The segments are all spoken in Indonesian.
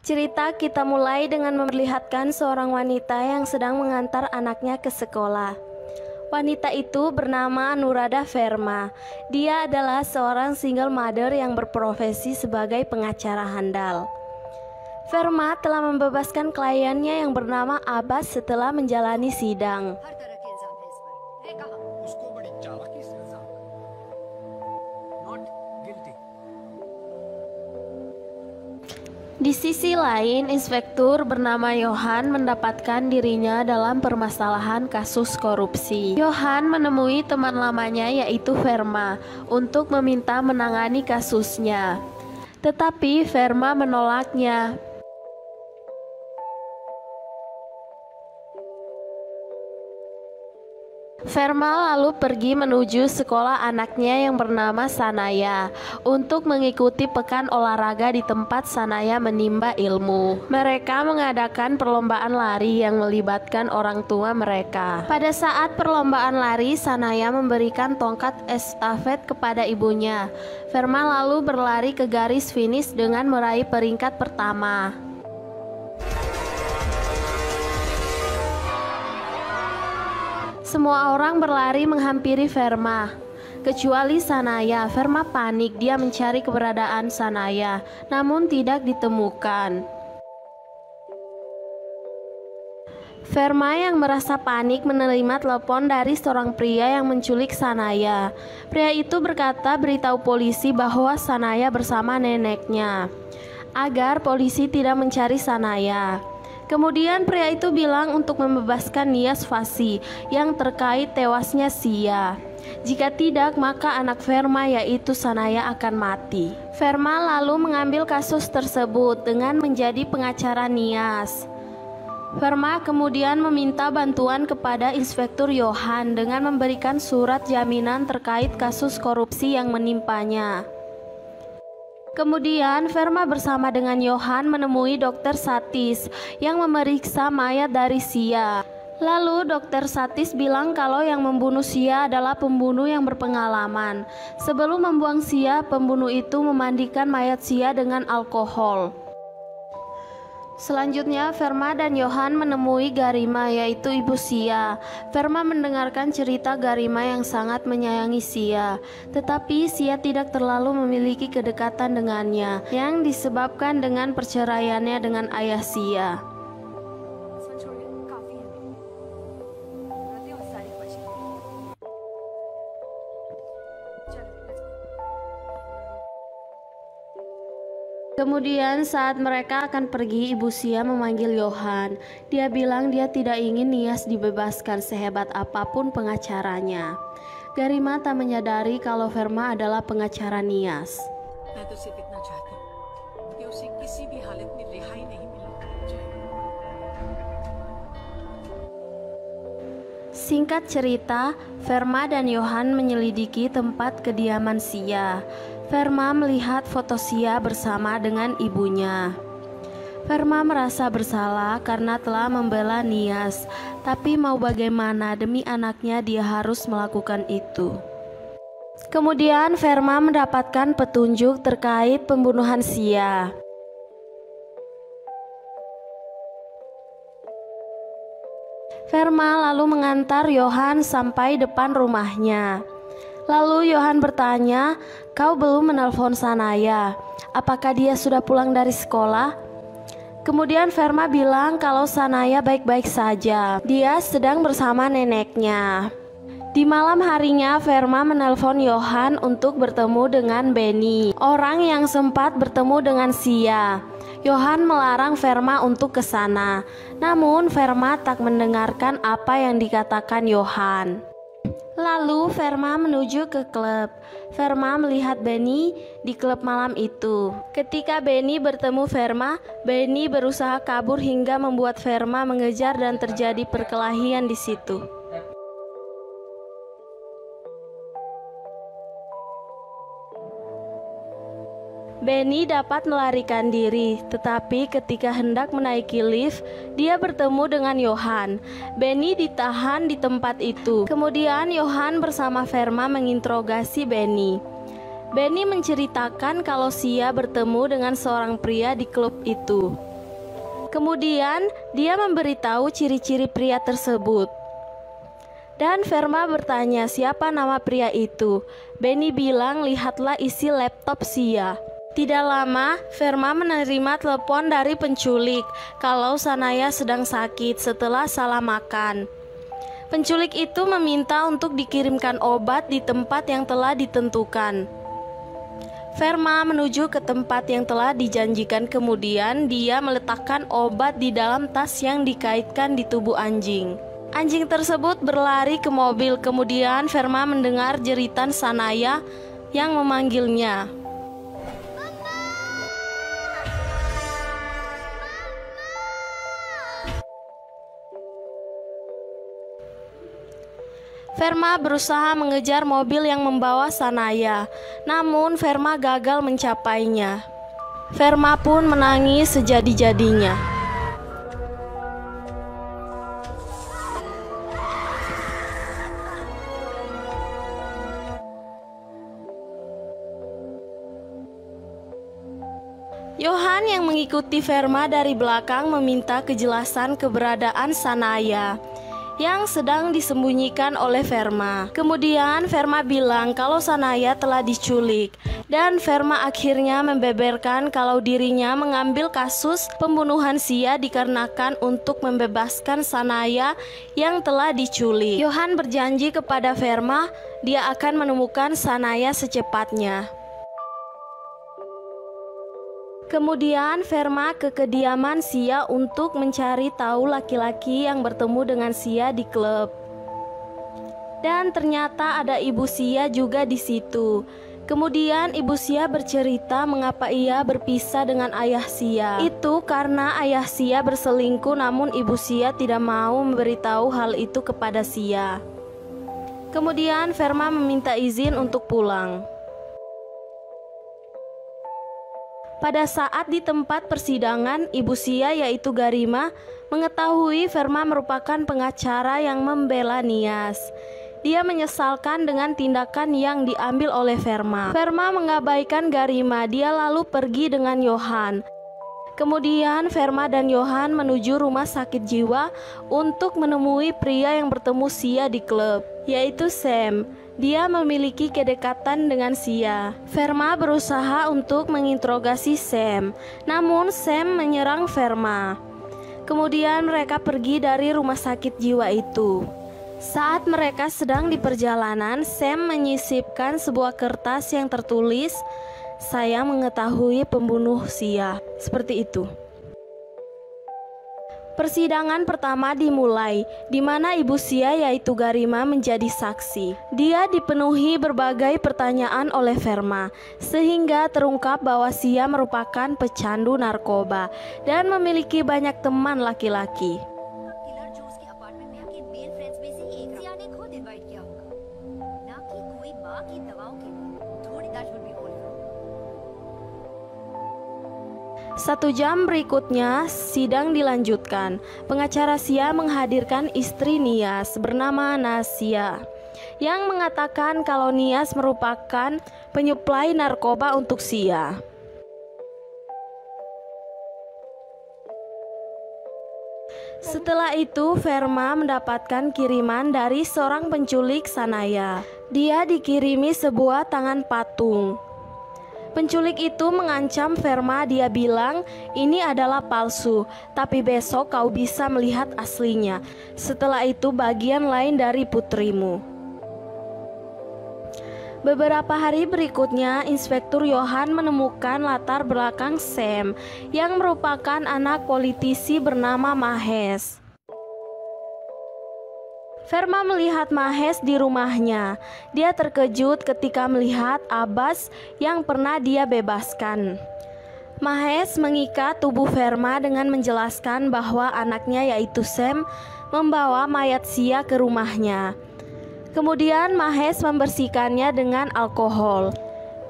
Cerita kita mulai dengan memperlihatkan seorang wanita yang sedang mengantar anaknya ke sekolah. Wanita itu bernama Nurada Verma. Dia adalah seorang single mother yang berprofesi sebagai pengacara handal. Verma telah membebaskan kliennya yang bernama Abbas setelah menjalani sidang. Di sisi lain, inspektur bernama Johan mendapatkan dirinya dalam permasalahan kasus korupsi. Johan menemui teman lamanya yaitu Verma untuk meminta menangani kasusnya. Tetapi Verma menolaknya. Verma lalu pergi menuju sekolah anaknya yang bernama Sanaya untuk mengikuti pekan olahraga di tempat Sanaya menimba ilmu. Mereka mengadakan perlombaan lari yang melibatkan orang tua mereka. Pada saat perlombaan lari, Sanaya memberikan tongkat estafet kepada ibunya. Verma lalu berlari ke garis finish dengan meraih peringkat pertama. Semua orang berlari menghampiri Verma, kecuali Sanaya. Verma panik, dia mencari keberadaan Sanaya, namun tidak ditemukan. Verma yang merasa panik menerima telepon dari seorang pria yang menculik Sanaya. Pria itu berkata beritahu polisi bahwa Sanaya bersama neneknya, agar polisi tidak mencari Sanaya. Kemudian pria itu bilang untuk membebaskan Nias Fasi yang terkait tewasnya Sia. Jika tidak, maka anak Verma yaitu Sanaya akan mati. Verma lalu mengambil kasus tersebut dengan menjadi pengacara Nias. Verma kemudian meminta bantuan kepada Inspektur Johan dengan memberikan surat jaminan terkait kasus korupsi yang menimpanya. Kemudian Verma bersama dengan Johan menemui Dr. Satis yang memeriksa mayat dari Sia. Lalu Dr. Satis bilang kalau yang membunuh Sia adalah pembunuh yang berpengalaman. Sebelum membuang Sia, pembunuh itu memandikan mayat Sia dengan alkohol. Selanjutnya Verma dan Johan menemui Garima yaitu ibu Sia. Verma mendengarkan cerita Garima yang sangat menyayangi Sia, tetapi Sia tidak terlalu memiliki kedekatan dengannya yang disebabkan dengan perceraiannya dengan ayah Sia. Kemudian saat mereka akan pergi, ibu Sia memanggil Johan. Dia bilang dia tidak ingin Nias dibebaskan sehebat apapun pengacaranya. Garima tak menyadari kalau Verma adalah pengacara Nias. Singkat cerita, Verma dan Johan menyelidiki tempat kediaman Sia. Verma melihat foto Sia bersama dengan ibunya. Verma merasa bersalah karena telah membela Nias, tapi mau bagaimana, demi anaknya dia harus melakukan itu. Kemudian Verma mendapatkan petunjuk terkait pembunuhan Sia. Verma lalu mengantar Johan sampai depan rumahnya. Lalu Johan bertanya, "Kau belum menelpon Sanaya? Apakah dia sudah pulang dari sekolah?" Kemudian Verma bilang kalau Sanaya baik-baik saja. Dia sedang bersama neneknya. Di malam harinya Verma menelpon Johan untuk bertemu dengan Benny, orang yang sempat bertemu dengan Sia. Johan melarang Verma untuk ke sana. Namun Verma tak mendengarkan apa yang dikatakan Johan. Lalu Verma menuju ke klub. Verma melihat Benny di klub malam itu. Ketika Benny bertemu Verma, Benny berusaha kabur hingga membuat Verma mengejar dan terjadi perkelahian di situ. Benny dapat melarikan diri, tetapi ketika hendak menaiki lift, dia bertemu dengan Johan. Benny ditahan di tempat itu. Kemudian Johan bersama Verma menginterogasi Benny. Benny menceritakan kalau Sia bertemu dengan seorang pria di klub itu. Kemudian dia memberitahu ciri-ciri pria tersebut. Dan Verma bertanya siapa nama pria itu. Benny bilang lihatlah isi laptop Sia. Tidak lama, Verma menerima telepon dari penculik kalau Sanaya sedang sakit setelah salah makan. Penculik itu meminta untuk dikirimkan obat di tempat yang telah ditentukan. Verma menuju ke tempat yang telah dijanjikan, kemudian dia meletakkan obat di dalam tas yang dikaitkan di tubuh anjing. Anjing tersebut berlari ke mobil, kemudian Verma mendengar jeritan Sanaya yang memanggilnya. Verma berusaha mengejar mobil yang membawa Sanaya, namun Verma gagal mencapainya. Verma pun menangis sejadi-jadinya. Johan yang mengikuti Verma dari belakang meminta kejelasan keberadaan Sanaya yang sedang disembunyikan oleh Verma. Kemudian Verma bilang kalau Sanaya telah diculik, dan Verma akhirnya membeberkan kalau dirinya mengambil kasus pembunuhan Sia dikarenakan untuk membebaskan Sanaya yang telah diculik. Johan berjanji kepada Verma dia akan menemukan Sanaya secepatnya. Kemudian Verma ke kediaman Sia untuk mencari tahu laki-laki yang bertemu dengan Sia di klub. Dan ternyata ada ibu Sia juga di situ. Kemudian ibu Sia bercerita mengapa ia berpisah dengan ayah Sia. Itu karena ayah Sia berselingkuh, namun ibu Sia tidak mau memberitahu hal itu kepada Sia. Kemudian Verma meminta izin untuk pulang. Pada saat di tempat persidangan, ibu Sia yaitu Garima mengetahui Verma merupakan pengacara yang membela Nias. Dia menyesalkan dengan tindakan yang diambil oleh Verma. Verma mengabaikan Garima, dia lalu pergi dengan Johan. Kemudian Verma dan Johan menuju rumah sakit jiwa untuk menemui pria yang bertemu Sia di klub, yaitu Sam. Dia memiliki kedekatan dengan Sia. Verma berusaha untuk menginterogasi Sam, namun Sam menyerang Verma. Kemudian mereka pergi dari rumah sakit jiwa itu. Saat mereka sedang di perjalanan, Sam menyisipkan sebuah kertas yang tertulis, "Saya mengetahui pembunuh Sia." Seperti itu. Persidangan pertama dimulai, di mana ibu Sia yaitu Garima menjadi saksi. Dia dipenuhi berbagai pertanyaan oleh Verma, sehingga terungkap bahwa Sia merupakan pecandu narkoba dan memiliki banyak teman laki-laki. Satu jam berikutnya, sidang dilanjutkan. Pengacara Sia menghadirkan istri Nias bernama Nasia, yang mengatakan kalau Nias merupakan penyuplai narkoba untuk Sia. Setelah itu, Verma mendapatkan kiriman dari seorang penculik Sanaya. Dia dikirimi sebuah tangan patung. Penculik itu mengancam Verma, dia bilang, "Ini adalah palsu, tapi besok kau bisa melihat aslinya. Setelah itu bagian lain dari putrimu." Beberapa hari berikutnya, Inspektur Johan menemukan latar belakang Sam, yang merupakan anak politisi bernama Mahes. Verma melihat Mahes di rumahnya. Dia terkejut ketika melihat Abbas yang pernah dia bebaskan. Mahes mengikat tubuh Verma dengan menjelaskan bahwa anaknya yaitu Sam membawa mayat Sia ke rumahnya. Kemudian Mahes membersihkannya dengan alkohol.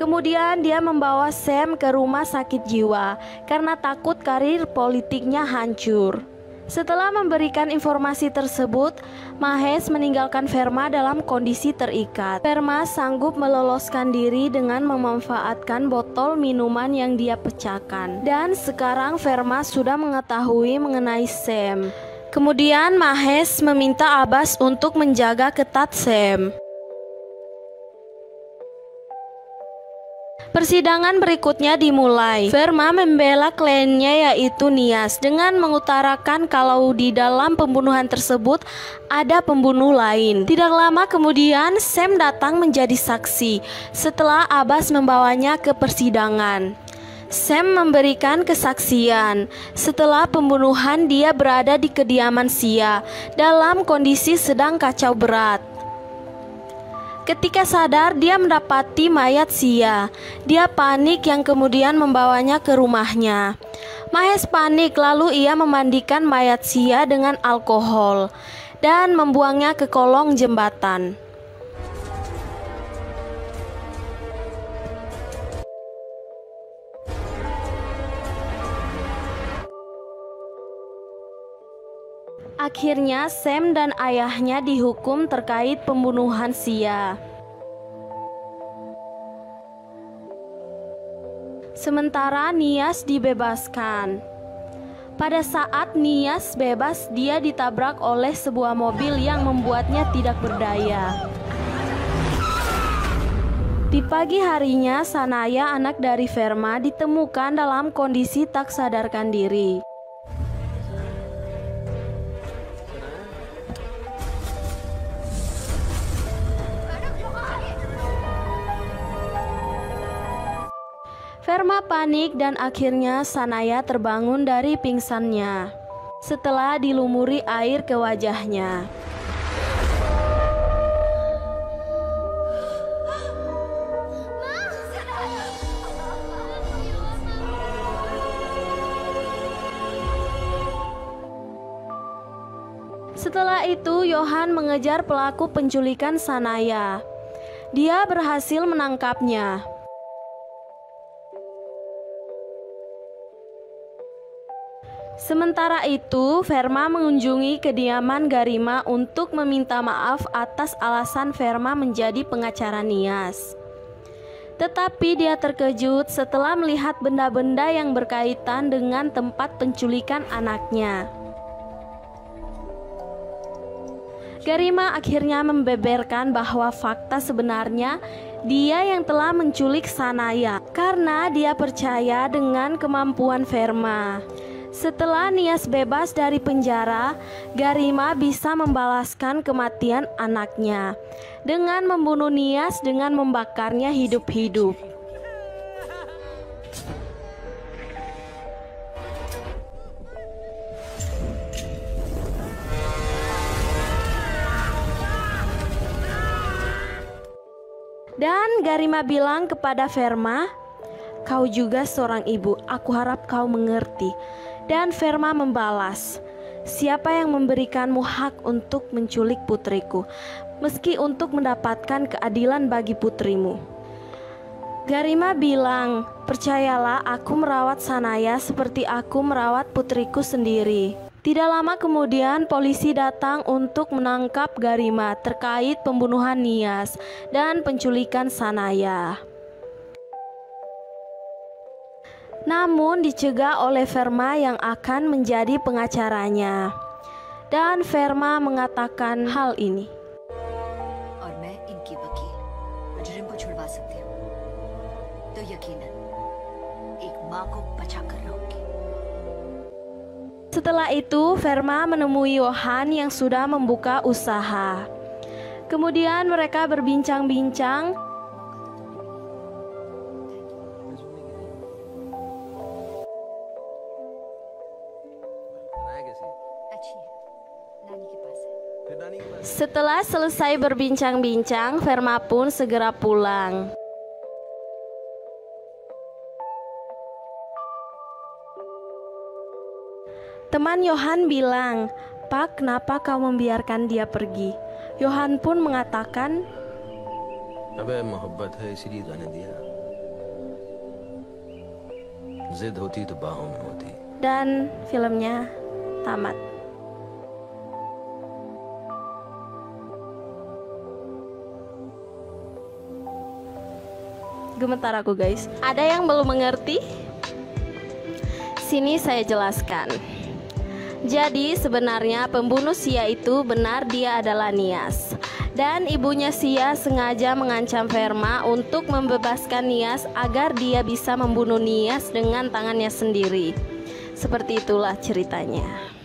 Kemudian dia membawa Sam ke rumah sakit jiwa karena takut karir politiknya hancur. Setelah memberikan informasi tersebut, Mahes meninggalkan Verma dalam kondisi terikat. Verma sanggup meloloskan diri dengan memanfaatkan botol minuman yang dia pecahkan. Dan sekarang Verma sudah mengetahui mengenai Sam. Kemudian Mahes meminta Abbas untuk menjaga ketat Sam. Persidangan berikutnya dimulai. Verma membela kliennya yaitu Nias dengan mengutarakan kalau di dalam pembunuhan tersebut ada pembunuh lain. Tidak lama kemudian Sam datang menjadi saksi setelah Abbas membawanya ke persidangan. Sam memberikan kesaksian. Setelah pembunuhan dia berada di kediaman Sia dalam kondisi sedang kacau berat. Ketika sadar, dia mendapati mayat Sia. Dia panik yang kemudian membawanya ke rumahnya. Mahes panik lalu ia memandikan mayat Sia dengan alkohol dan membuangnya ke kolong jembatan. Akhirnya Sam dan ayahnya dihukum terkait pembunuhan Sia. Sementara Nias dibebaskan. Pada saat Nias bebas, dia ditabrak oleh sebuah mobil yang membuatnya tidak berdaya. Di pagi harinya, Sanaya, anak dari Verma, ditemukan dalam kondisi tak sadarkan diri. Verma panik dan akhirnya Sanaya terbangun dari pingsannya setelah dilumuri air ke wajahnya. Setelah itu Johan mengejar pelaku penculikan Sanaya. Dia berhasil menangkapnya. Sementara itu, Verma mengunjungi kediaman Garima untuk meminta maaf atas alasan Verma menjadi pengacara Nias. Tetapi dia terkejut setelah melihat benda-benda yang berkaitan dengan tempat penculikan anaknya. Garima akhirnya membeberkan bahwa fakta sebenarnya dia yang telah menculik Sanaya karena dia percaya dengan kemampuan Verma. Setelah Nias bebas dari penjara, Garima bisa membalaskan kematian anaknya dengan membunuh Nias dengan membakarnya hidup-hidup. Dan Garima bilang kepada Verma, "Kau juga seorang ibu, aku harap kau mengerti." Dan Verma membalas, "Siapa yang memberikanmu hak untuk menculik putriku, meski untuk mendapatkan keadilan bagi putrimu?" Garima bilang, "Percayalah, aku merawat Sanaya seperti aku merawat putriku sendiri." Tidak lama kemudian polisi datang untuk menangkap Garima terkait pembunuhan Nias dan penculikan Sanaya. Namun dicegah oleh Verma yang akan menjadi pengacaranya. Dan Verma mengatakan hal ini. Setelah itu, Verma menemui Johan yang sudah membuka usaha. Kemudian mereka berbincang-bincang. Setelah selesai berbincang-bincang, Verma pun segera pulang. Teman Johan bilang, "Pak, kenapa kau membiarkan dia pergi?" Johan pun mengatakan, "अबे मोहब्बत है इसीलिए जाने दिया। जिद होती तो बाहों में होती." Dan filmnya tamat. Gemetar aku guys. Ada yang belum mengerti? Sini saya jelaskan. Jadi sebenarnya pembunuh Sia itu benar dia adalah Nias. Dan ibunya Sia sengaja mengancam Verma untuk membebaskan Nias agar dia bisa membunuh Nias dengan tangannya sendiri. Seperti itulah ceritanya.